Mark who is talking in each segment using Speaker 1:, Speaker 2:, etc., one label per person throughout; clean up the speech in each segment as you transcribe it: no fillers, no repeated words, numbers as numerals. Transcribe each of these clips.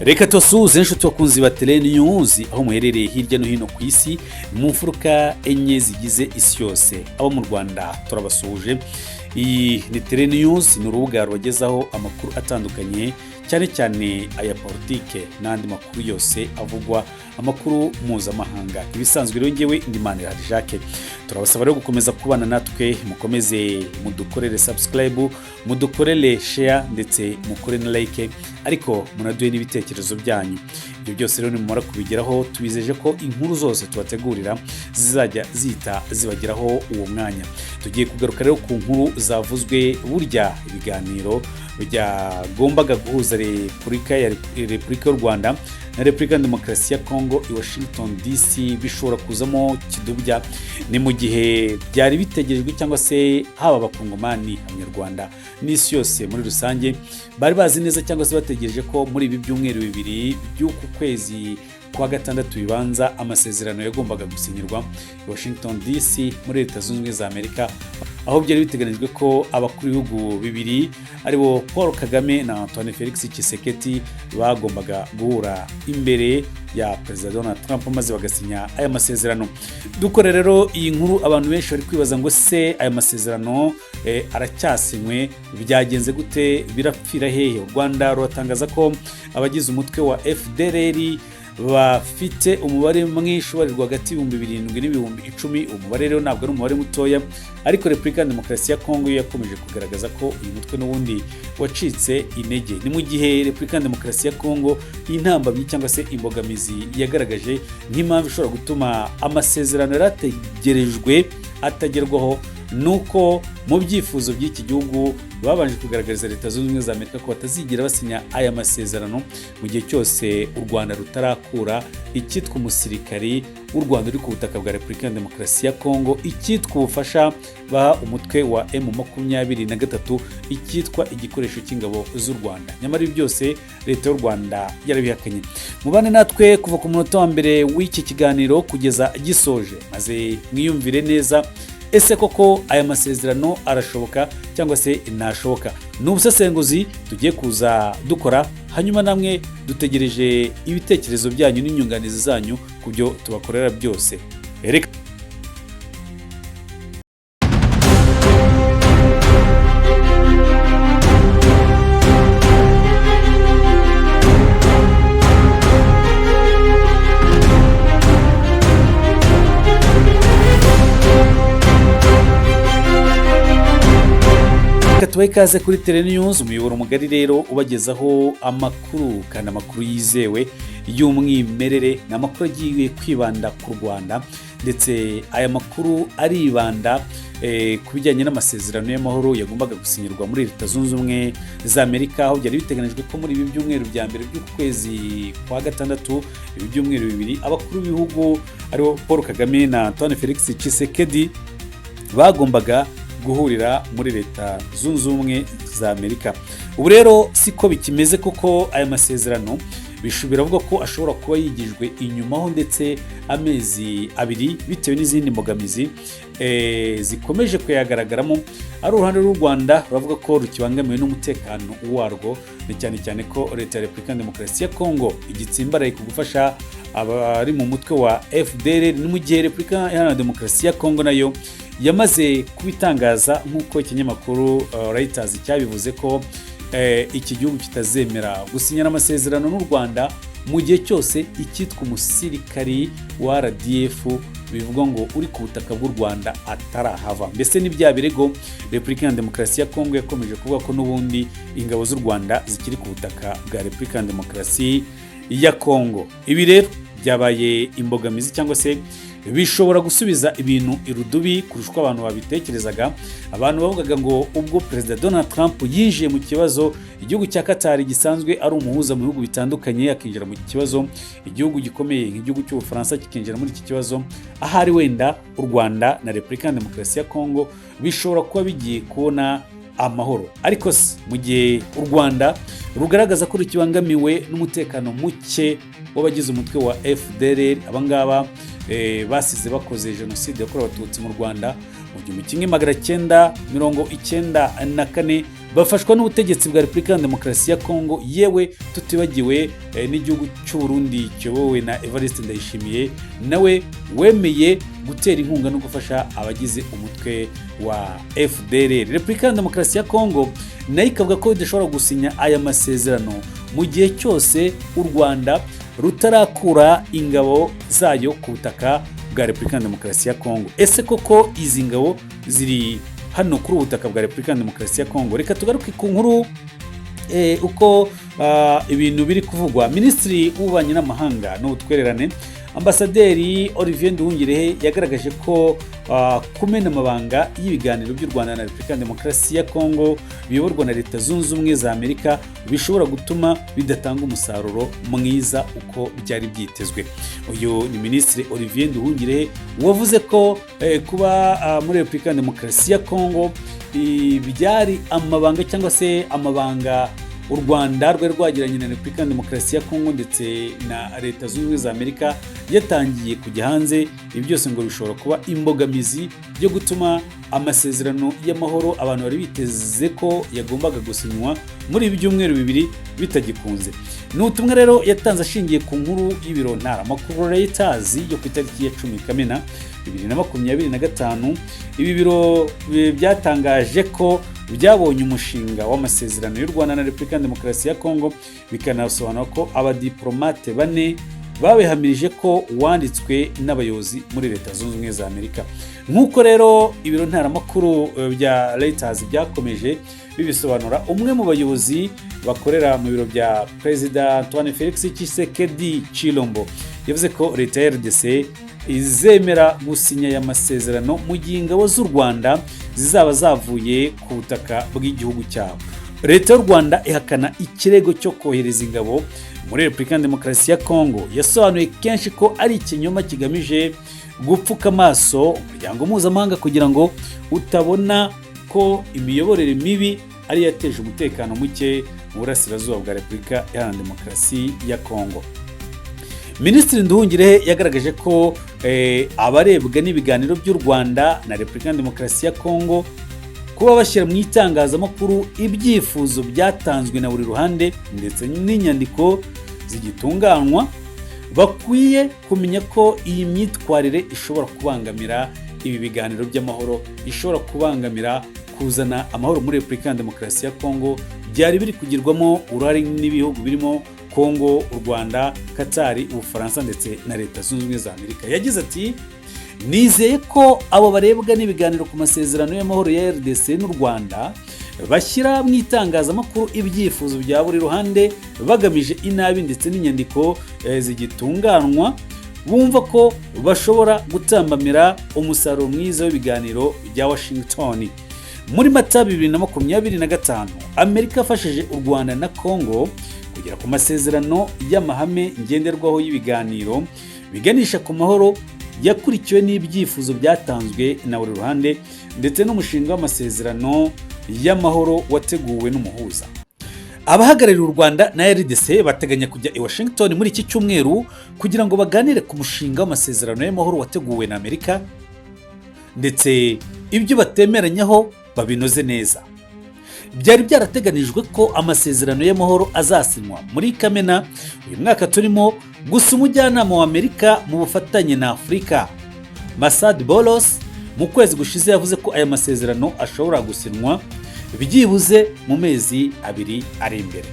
Speaker 1: Reka tusuhuze inshuti bakunzi ba Tele News aho muherereye hirya no hino ku isi mu mfuruka enye zigize isi yose. Abo mu Rwanda turabasuhuje. Iyi ni Tele News, ni urubuga rubagezaho amakuru atandukanye cyane cyane aya politike n'andi makuru yose avugwa, amakuru mpuzamahanga. Ibisanzwe rero ngewe Ndimana Jacques, turabasaba rero gukomeza kubana natwe, mukomeze mudukorere subscribe, mudukorere share ndetse mukore na like, ariko munaduhe n'ibitekerezo byanyu. Ibyo byose rero nimumara kubigeraho, tubizeje ko inkuru zose tubategurira zizajya zita zibageraho uwo mwanya. Tugiye kugaruka rero ku nkuru zavuzwe burya ibiganiro byagombaga guhuza Repubulika y'u Rwanda na Repubulika ya Demokarasi ya Congo i Washington DC bishobora kuzamo kidubya. Ni mu gihe byari bitegerejwe cyangwa se haba abakongomani, abanyarwanda n'isi yose muri rusange bari bazi neza cyangwa se bategereje ko muri ibi byumweru bibiri by'uku kwezi kwa gatandatu bibanza amasezerano yagombaga gusinyirwa i Washington DC muri Leta Zunze Ubumwe za Amerika, aho byari biteganijwe ko abakuru b'ibihugu bibiri aribo Paul Kagame na Antoine Felix Tshisekedi bagombaga guhura imbere ya Perezida Donald Trump maze bagasinya aya masezerano. Dukore rero iyi nkuru, abantu benshi bari kwibaza ngo se aya masezerano aracyasinywe, byagenze gute, birapfira hehe? U Rwanda ruratangaza ko abagize umutwe wa FDLR bafite umubare mwinshi ubarirwa hagati y'ibihumbi 7 n'ibihumbi 10. Umubare rero ntabwo ari umubare mutoya, ariko Repubulika ya Demokarasi ya Congo yakomeje kugaragaza ko uyu mutwe n'ubundi wacitse intege. Ni mu gihe Repubulika ya Demokarasi ya Congo intambamyi cyangwa se imbogamizi yagaragaje nk'impamvu ishobora gutuma amasezerano yarategerejwe atagerwaho, nuko mu byifuzo by'iki gihugu babanje kugaragariza Leta Zunze Ubumwe za Amerika ko batazigira basinya aya masezerano mu gihe cyose u Rwanda rutarakura icyitwa umusirikari w'u Rwanda uri ku butaka bwa Repubulika ya Demokarasi ya Congo, icyitwa ubufasha baha umutwe wa M23, icyitwa igikoresho cy'ingabo z'u Rwanda. Nyamara ibi byose Leta y'u Rwanda yarabihakanye. Mubane natwe kuva ku munota wa mbere w'iki kiganiro kugeza gisoje, maze mwiyumvire neza, ese koko aya masezerano arashoboka cyangwa se ntashoboka? Ni ubusesenguzi tugiye kuza dukora, hanyuma namwe dutegereje ibitekerezo byanyu n'inyunganizi zanyu ku byo tubakorera byose. Tubaye ikaze kuri Tele News, umuyoboro mugari rero ubagezaho amakuru kandi amakuru yizewe y'umwimerere, n'amakuru agiye kwibanda ku Rwanda, ndetse aya makuru aribanda ku bijyanye n'amasezerano y'amahoro yagombaga gusinyirwa muri Leta Zunze Ubumwe za Amerika, aho byari biteganijwe ko muri ibi byumweru bya mbere by'uku kwezi kwa gatandatu, ibi byumweru bibiri, abakuru b'ibihugu aribo Paul Kagame na Antoine Felix Tshisekedi bagombaga guhurira muri Leta Zunze Ubumwe za Amerika. Ubu rero siko bikimeze, kuko aya masezerano biravuga ko ashobora kuba yigijwe inyumaho ndetse amezi abiri bitewe n'izindi mbogamizi zikomeje kuyagaragaramo. Ari uruhande rw'u Rwanda ruravuga ko rukibangamiwe n'umutekano warwo, cyane cyane ko Leta ya Repubulika ya Demokarasi ya Congo igitsimbaraye ku gufasha abari mu mutwe wa FDLR, ni mu gihe Repubulika ya Demokarasi ya Congo nayo yamaze kubitangaza nk'uko ikinyamakuru Reuters cyabivuze ko iki gihugu kitazemera gusinyana amasezerano n'u Rwanda mu gihe cyose icyitwa umusirikari wa RDF bivuga ngo uri ku butaka bw'u Rwanda atarahava. Mbese ni bya birego Repubulika ya Demokarasi ya Congo yakomeje kuvuga ko n'ubundi ingabo z'u Rwanda zikiri ku butaka bwa Repubulika ya Demokarasi ya Congo. Ibi rero byabaye imbogamizi cyangwa se bishobora gusubiza ibintu irudubi kurusha uko abantu babitekerezaga. Abantu bavugaga ngo ubwo Perezida Donald Trump yinjiye mu kibazo, igihugu cya Qatar gisanzwe ari umuhuza mu bihugu bitandukanye akinjira mu kibazo, igihugu gikomeye nk'igihugu cy'Ubufaransa kikinjira muri iki kibazo, ahari wenda u Rwanda na Repubulika ya Demokarasi ya Congo bishobora kuba bigiye kubona amahoro. Ariko mu gihe u Rwanda rugaragaza ko rukibangamiwe n'umutekano muke w'abagize umutwe wa FDLR, abangaba basize bakoze jenoside yakorewe abatutsi mu Rwanda mu 1994 bafashwa n'ubutegetsi bwa Repubulika ya Demokarasi ya Kongo, yewe tutibagiwe n'igihugu cy'u Burundi kiyobowe na Evariste Ndayishimiye, nawe wemeye gutera inkunga no gufasha abagize umutwe wa FDLR. Repubulika ya Demokarasi ya Kongo nayo ikavuga ko idashobora gusinya aya masezerano mu gihe cyose u Rwanda rutarakura ingabo zayo ku butaka bwa Repubulika ya Demokarasi ya Kongo. Ese koko izi ngabo ziri hano kuri ubutaka bwa Repubulika ya Demokarasi ya Kongo? Reka tugaruke ku nkuru uko ibintu biri kuvugwa. Minisitiri w'ububanyi n'amahanga n'ubutwererane Ambasaderi Olivier Nduhungirehe yagaragaje ko kumena amabanga y'ibiganiro by'u Rwanda na Repubulika ya Demokarasi ya Kongo biyoborwa na Leta Zunze Ubumwe za Amerika bishobora gutuma bidatanga umusaruro mwiza uko byari byitezwe. Uyu ni Minisitiri Olivier Nduhungirehe wavuze ko kuba muri Repubulika ya Demokarasi ya Kongo byari amabanga cyangwa se amabanga u Rwanda rwari rwagiranye na Repubulika ya Demokarasi ya Kongo ndetse na Leta Zunze Ubumwe za Amerika yatangiye kujya hanze. Ibi byose ngo bishobora kuba imbogamizi byo gutuma amasezerano y'amahoro abantu bari biteze ko yagombaga gusinywa muri ibi byumweru bibiri bitagikunze. Ni ubutumwa rero yatanze ashingiye ku nkuru y'ibiro ntaramakuru Reuters yo ku itariki ya 10 Kamena 2025. Ibi biro byatangaje ko byabonye umushinga w'amasezerano y'u Rwanda na Repubulika ya Demokarasi ya Kongo, bikanasobanura ko abadiplomate 4 babihamirije ko wanditswe n'abayobozi muri Leta Zunze Ubumwe za Amerika. Nk'uko rero ibiro ntaramakuru bya Reuters byakomeje bibisobanura, umwe mu bayobozi bakorera mu biro bya Perezida Antoine Felix Tshisekedi Chilombo yavuze ko Leta ya RDC izemera gusinya aya masezerano mu gihe ingabo z'u Rwanda zizaba zavuye ku butaka bw'igihugu cyabo. Leta y'u Rwanda ihakana ikirego cyo kohereza ingabo muri Repubulika ya Demokarasi ya Kongo. Yasobanuye kenshi ko ari ikinyoma kigamije gupfuka amaso umuryango mpuzamahanga kugira ngo utabona ko imiyoborere mibi ari yateje umutekano muke mu burasirazuba bwa Repubulika ya Demokarasi ya Kongo. Minisitiri Nduhungirehe yagaragaje ko abarebwa n'ibiganiro by'u Rwanda na Repubulika ya Demokarasi ya Kongo kuba bashyira mu itangazamakuru ibyifuzo byatanzwe na buri ruhande ndetse n'inyandiko zigitunganywa, bakwiye kumenya ko iyi myitwarire ishobora kubangamira ibi biganiro by'amahoro, ishobora kubangamira kuzana amahoro muri Repubulika ya Demokarasi ya Kongo byari biri kugirwamo uruhare n'ibihugu birimo Kongo, u Rwanda, Qatar, Ubufaransa ndetse na Leta Zunze Ubumwe za Amerika. Yagize ati, nizeye ko abo barebwa n'ibiganiro ku masezerano y'amahoro ya RDC n'u Rwanda bashyira mu itangazamakuru ibyifuzo bya buri ruhande bagamije inabi ndetse n'inyandiko zigitunganywa, bumva ko bashobora gutambamira umusaruro mwiza w'ibiganiro bya Washington. Muri Mata 2025 Amerika yafashije u Rwanda na Kongo kugera ku masezerano y'amahame ngenderwaho y'ibiganiro biganisha ku mahoro yakurikiwe n'ibyifuzo byatanzwe na buri ruhande ndetse n'umushinga w'amasezerano y'amahoro wateguwe n'umuhuza. Abahagarariye u Rwanda na RDC bateganya kujya i Washington muri iki cyumweru kugira ngo baganire ku mushinga w'amasezerano y'amahoro wateguwe na Amerika ndetse ibyo batemeranyaho babinoze neza. Byari byarateganijwe ko amasezerano y'amahoro azasinywa muri Kamena uyu mwaka turimo, gusa umujyanama wa Amerika mu bufatanye na Afurika Masad Bolos mu kwezi gushize yavuze ko aya masezerano ashobora gusinywa byibuze mu mezi 2 ari imbere.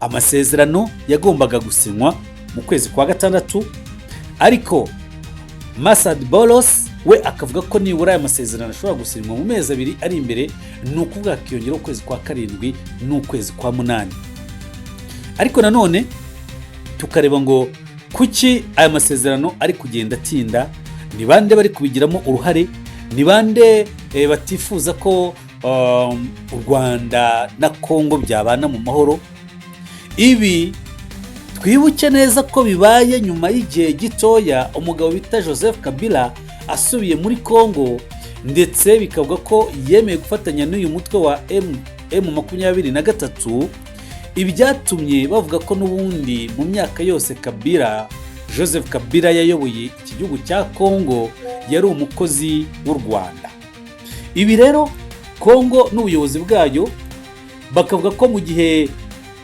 Speaker 1: Amasezerano yagombaga gusinywa mu kwezi kwa gatandatu, ariko Masad Bolos we akavuga ko nibura aya masezerano ashobora gusinywa mu mezi 2 ari imbere, ni ukuvuga kiyongera ukwezi kwa 7 n'ukwezi kwa 8. Ariko nanone tukareba ngo kuki aya masezerano ari kugenda atinda, ni bande bari kubigiramo uruhare, ni bande batifuza ko u Rwanda na Kongo byabana mu mahoro. Ibi twibuke neza ko bibaye nyuma y'igihe gitoya umugabo bita Joseph Kabila asubiye muri Kongo, ndetse bikavuga ko yemeye gufatanya n'uyu mutwe wa M23. Ibi byatumye bavuga ko n'ubundi mu myaka yose Joseph Kabila yayoboye iki gihugu cya Kongo yari umukozi w'u Rwanda. Ibi rero Kongo n'ubuyobozi bwayo bakavuga ko mu gihe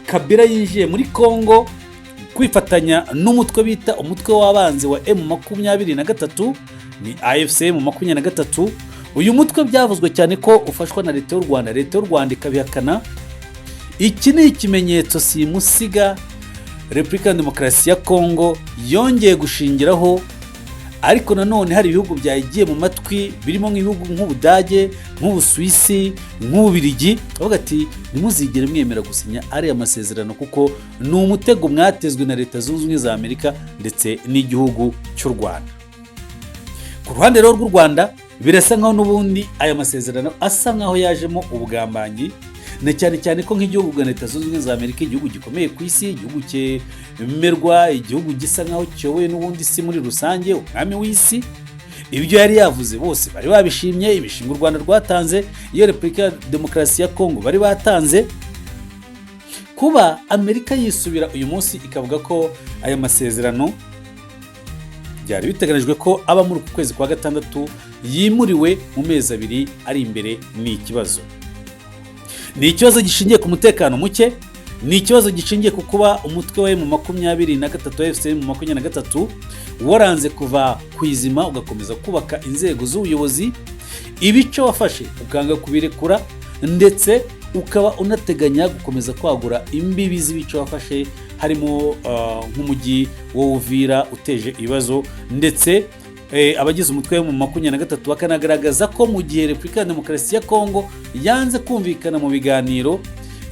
Speaker 1: Kabila yinjiye muri Kongo kwifatanya n'umutwe bita umutwe w'abanzi wa M23 ni AFC M23, uyu mutwe byavuzwe cyane ko ufashwa na leta y'u Rwanda. Leta y'u Rwanda ikabihakana. Iki ni ikimenyetso simusiga Repubulika ya Demokarasi ya Kongo yongeye gushingiraho, ariko nanone hari ibihugu byagiye mu matwi birimo nk'ibihugu nk'Ubudage, nk'Ubusuwisi, nk'Ububirigi, bavuga ati ntimuzigere mwemera gusinya ariya masezerano kuko ni umutego mwatezwe na Leta Zunze Ubumwe za Amerika ndetse n'igihugu cy'u Rwanda. Ku ruhande rero rw'u Rwanda birasa nkaho n'ubundi aya masezerano asa nkaho yajemo ubugambanyi, na cyane cyane ko nk'igihugu bwa Leta Zunze Ubumwe za Amerika, igihugu gikomeye ku isi, igihugu cyemerwa, igihugu gisa nkaho cyoboye n'ubundi isi muri rusange, umwami w'isi, ibyo yari yavuze bose bari babishimye, imishinga u Rwanda rwatanze, iyo Repubulika ya Demokarasi ya Kongo bari batanze. Kuba Amerika yisubira uyu munsi ikavuga ko aya masezerano byari biteganijwe ko aba muri uku kwezi kwa gatandatu yimuriwe mu mezi abiri ari imbere, ni ikibazo. Ni ikibazo gishingiye ku mutekano muke, ni ikibazo gishingiye ku kuba umutwe wa M23 AFC M23 waranze kuva ku izima ugakomeza kubaka inzego z'ubuyobozi, ibice wafashe ukanga kubirekura, ndetse ukaba unateganya gukomeza kwagura imbibi z'ibice wafashe, harimo nk'umujyi wa Uvira uteje ibibazo, ndetse abagize umutwe mu 23 bakanagaragaza ko mu gihe Repubulika ya Demokarasi ya Kongo yanze kumvikana mu biganiro,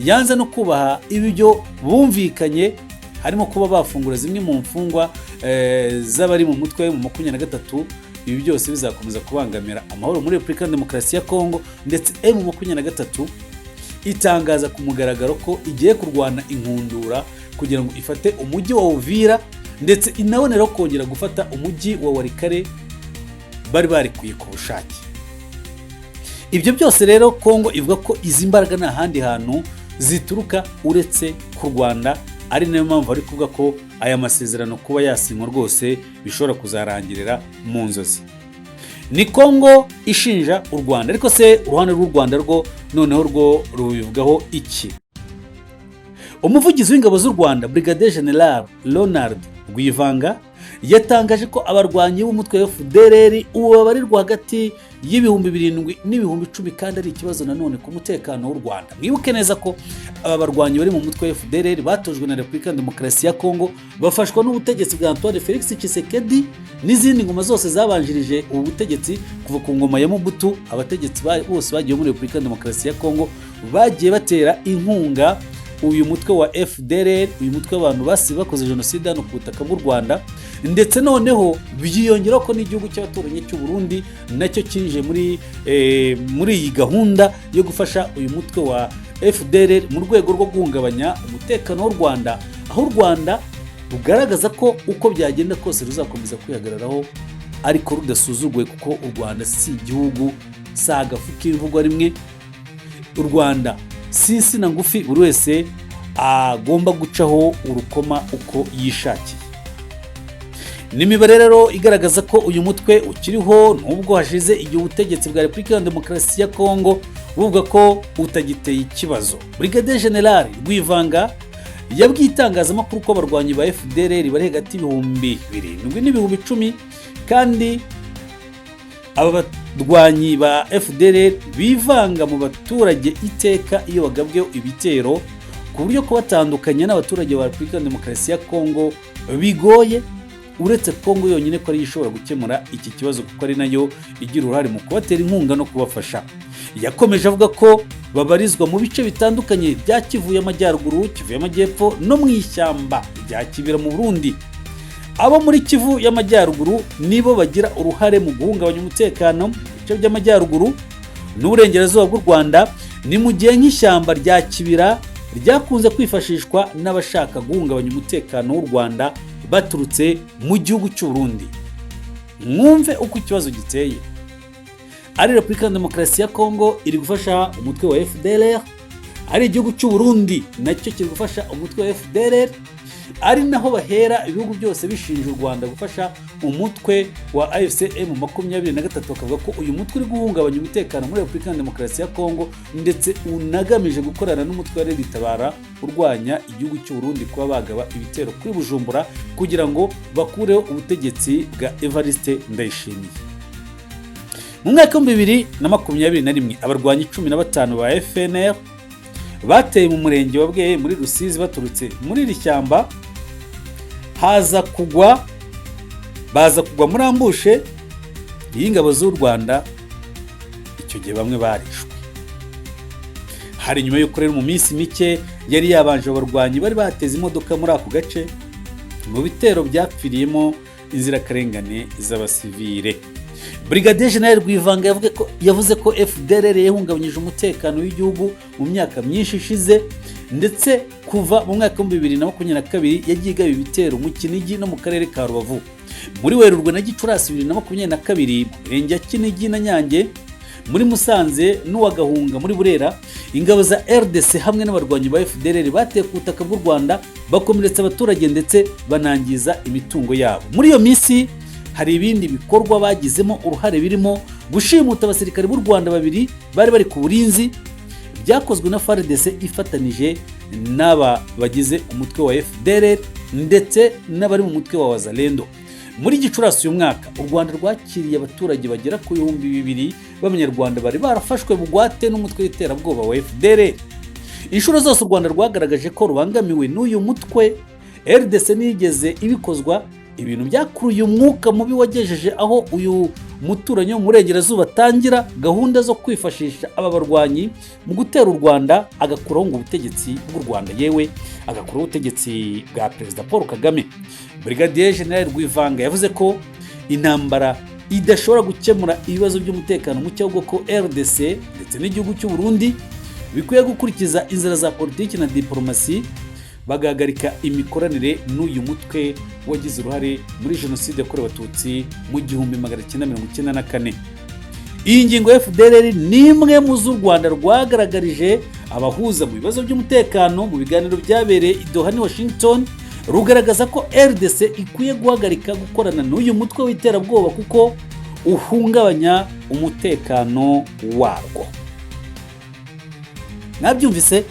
Speaker 1: yanze no kubaha ibyo bumvikanye, harimo kuba bafungura zimwe mu mfungwa z'abari mu mutwe mu 23, ibi byose bizakomeza kubangamira amahoro muri Repubulika ya Demokarasi ya Kongo. Ndetse M23 itangaza ku mugaragaro ko igiye kurwana inkundura kugira ngo ifate umujyi wa Uvira, ndetse inabonera kongera gufata umujyi wa Walikale bari barikuye ku bushake. Ibyo byose rero Kongo ivuga ko izi mbaraga nta handi hantu zituruka uretse ku Rwanda, ari nayo mpamvu bari kuvuga ko aya masezerano kuba yasinywa rwose bishobora kuzarangirira mu nzozi. Ni Kongo ishinja u Rwanda, ariko se uruhande rw'u Rwanda rwo noneho rwo rubivugaho iki? Umuvugizi w'ingabo z'u Rwanda Brigadier General Ronald Rwivanga yatangaje ko abarwanyi b'umutwe wa FDLR ubu babarirwa hagati y'ibihumbi 7 n'ibihumbi 10, kandi ari ikibazo nanone ku mutekano w'u Rwanda. Mwibuke neza ko aba barwanyi bari mu mutwe wa FDLR batojwe na Repubulika ya Demokarasi ya Kongo, bafashwa n'ubutegetsi bwa Antoine Felix Tshisekedi n'izindi ngoma zose zabanjirije ubu butegetsi kuva ku ngoma ya Mobutu. Abategetsi bose bagiye muri Repubulika ya Demokarasi ya Kongo bagiye batera inkunga uyu mutwe wa FDLR, uyu mutwe w'abantu bakoze jenoside hano ku butaka bw'u Rwanda, ndetse noneho byiyongeraho ko n'igihugu cy'abaturanyi cy'u Burundi nacyo kinje muri iyi gahunda yo gufasha uyu mutwe wa FDLR mu rwego rwo guhungabanya umutekano w'u Rwanda, aho u Rwanda rugaragaza ko uko byagenda kose ruzakomeza kwihagararaho ariko rudasuzuguwe, kuko u Rwanda si igihugu, si agafu k'imvugo rimwe. U Rwanda si insina ngufi buri wese agomba gucaho urukoma uko yishakiye. N'imibare rero igaragaza ko uyu mutwe ukiriho nubwo hashize igihe ubutegetsi bwa Repubulika ya Demokarasi ya Kongo buvuga ko utagiteye ikibazo. Brigadier General Rwivanga yabwiye itangazamakuru ko abarwanyi ba FDLR bari hagati y'ibihumbi 7 n'ibihumbi 10, kandi aba barwanyi ba FDLR bivanga mu baturage iteka iyo bagabweho ibitero, ku buryo kubatandukanya n'abaturage ba Repubulika ya Demokarasi ya Kongo bigoye, uretse Kongo yonyine ko ari ishobora gukemura iki kibazo kuko ari nayo igira uruhare mu kubatera inkunga no kubafasha. Yakomeje avuga ko babarizwa mu bice bitandukanye bya Kivu y'Amajyaruguru, Kivu y'Amajyepfo no mu ishyamba rya Kibira mu Burundi. Abo muri Kivu y'Amajyaruguru nibo bagira uruhare mu guhungabanya umutekano mu bice by'Amajyaruguru n'uburengerazuba bw'u Rwanda, ni mu gihe nk'ishyamba rya Kibira ryakunze kwifashishwa n'abashaka guhungabanya umutekano w'u Rwanda baturutse mu gihugu cy'u Burundi. Mwumve uko ikibazo giteye. Ari Repubulika ya Demokarasi ya Kongo iri gufasha umutwe wa FDLR, ari igihugu cy'u Burundi nacyo kiri gufasha umutwe wa FDLR, ari naho bahera ibihugu byose bishinja u Rwanda gufasha umutwe wa AFCM 23 bakavuga ko uyu mutwe uri guhungabanya umutekano muri Repubulika ya Demokarasi ya Kongo ndetse unagamije gukorana n'umutwe wa Red Tabara urwanya igihugu cy'u Burundi kuba bagaba ibitero kuri Bujumbura kugira ngo bakureho ubutegetsi bwa Evariste Ndayishimiye. Mu mwaka wa 2021 abarwanyi 15 ba FNL bateye mu murenge wa Bweye muri Rusizi baturutse muri iri shyamba baza kugwa muri ambushe y'ingabo z'u Rwanda. Icyo gihe bamwe barishwe. Hari nyuma y'uko rero mu minsi mike yari yabanje abarwanyi bari bateze imodoka muri ako gace mu bitero byapfiriyemo inzirakarengane z'abasivile. Brigadier General Rwivanga yavuze ko FDLR yahungabanyije umutekano w'igihugu mu myaka myinshi ishize ndetse kuva mu mwaka wa 2022 yagiye igaba ibitero mu Kinigi no mu karere ka Rubavu. Muri Werurwe na Gicurasi 2022 Murenge ya Kinigi na Nyange, muri Musanze n'uwa Gahunga muri Burera, ingabo za RDC hamwe n'abarwanyi ba FDLR bateye ku butaka bw'u Rwanda bakomeretsa abaturage ndetse banangiza imitungo yabo. Muri iyo minsi hari ibindi bikorwa bagizemo uruhare birimo gushimuta abasirikare b'u Rwanda babiri bari ku burinzi, byakozwe na FARDC ifatanije n'aba bagize umutwe wa FDLR ndetse n'abari mu mutwe wa Wazalendo. Muri Gicurasi uyu mwaka u Rwanda rwakiriye abaturage bagera ku 2,000 b'Abanyarwanda bari barafashwe bugwate n'umutwe w'iterabwoba wa FDLR. Inshuro zose u Rwanda rwagaragaje ko rubangamiwe n'uyu mutwe, RDC nigeze ibikozwa. Ibintu byakuruye umwuka mubi wagejeje aho uyu muturanyi wo mu Burengerazuba atangira gahunda zo kwifashisha aba barwanyi mu gutera u Rwanda, agakuraho ngo ubutegetsi bw'u Rwanda, yewe agakuraho ubutegetsi bwa Perezida Paul Kagame. Brigadier General Rwivanga yavuze ko intambara idashobora gukemura ibibazo by'umutekano muke, ahubwo ko RDC ndetse n'igihugu cy'u Burundi bikwiye gukurikiza inzira za politiki na diplomasi, bagahagarika imikoranire n'uyu mutwe wagize uruhare muri jenoside yakorewe Abatutsi mu 1994. Iyi ngingo ya FDLR ni imwe mu z'u Rwanda rwagaragarije abahuza mu bibazo by'umutekano mu biganiro byabereye i Doha, Washington, rugaragaza ko RDC ikwiye guhagarika gukorana n'uyu mutwe w'iterabwoba kuko uhungabanya umutekano warwo. Nabyumvise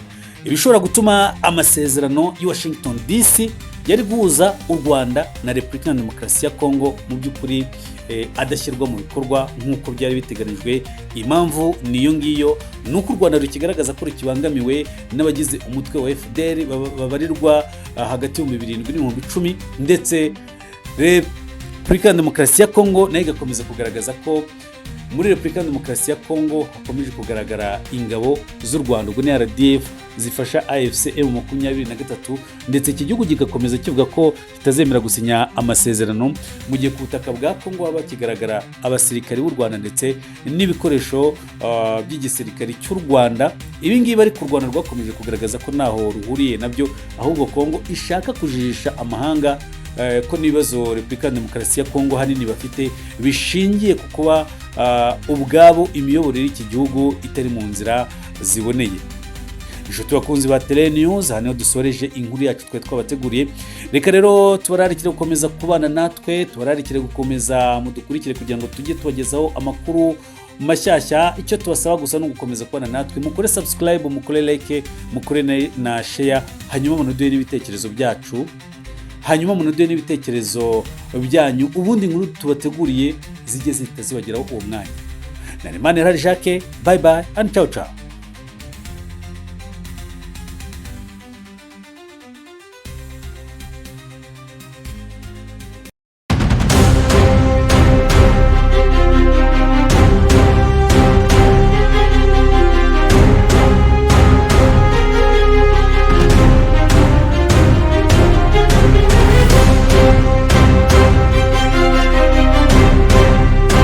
Speaker 1: ibishobora gutuma amasezerano i Washington DC yari guhuza u Rwanda na Repubulika ya Demokarasi ya Kongo mu by'ukuri adashyirwa mu bikorwa nk'uko byari biteganijwe. Impamvu niyo ngiyo, nuko u Rwanda rukigaragaza ko rukibangamiwe n'abagize umutwe wa FDL babarirwa hagati y'ibihumbi 7 n'ibihumbi 10, ndetse Repubulika ya Demokarasi ya Kongo nayo igakomeza kugaragaza ko muri Repubulika ya Demokarasi ya Kongo hakomeje kugaragara ingabo z'u Rwanda ubwo ni RDF zifasha AFCM 23, ndetse iki gihugu gigakomeza kivuga ko kitazemera gusinya amasezerano mu gihe ku butaka bwa Kongo haba kigaragara abasirikari b'u Rwanda ndetse n'ibikoresho by'igisirikari cy'u Rwanda. Ibi ngibi ari ku Rwanda rwakomeje kugaragaza ko naho ruhuriye nabyo, ahubwo Kongo ishaka kujijisha amahanga ko n'ibibazo Repubulika ya Demokarasi ya Kongo hanini bafite bishingiye ku kuba ubwabo imiyoborere y'iki gihugu itari mu nzira ziboneye. Inshuti bakunzi ba Tele News, hano dusoreje inkuru yacu twe twabateguriye. Reka rero tubararikire gukomeza kubana natwe, tubararikire gukomeza mudukurikire kugira ngo tujye tubagezaho amakuru mashyashya. Icyo tubasaba gusa no gukomeza kubana natwe, mukore subscribe, mukore like, mukore na share, hanyuma munuduhe n'ibitekerezo byacu, hanyuma munuduhe n'ibitekerezo byanyu, ubundi inkuru tubateguriye zijye zihita zibageraho uwo mwanya. Narimane Jacques, bye bye and ciao ciao.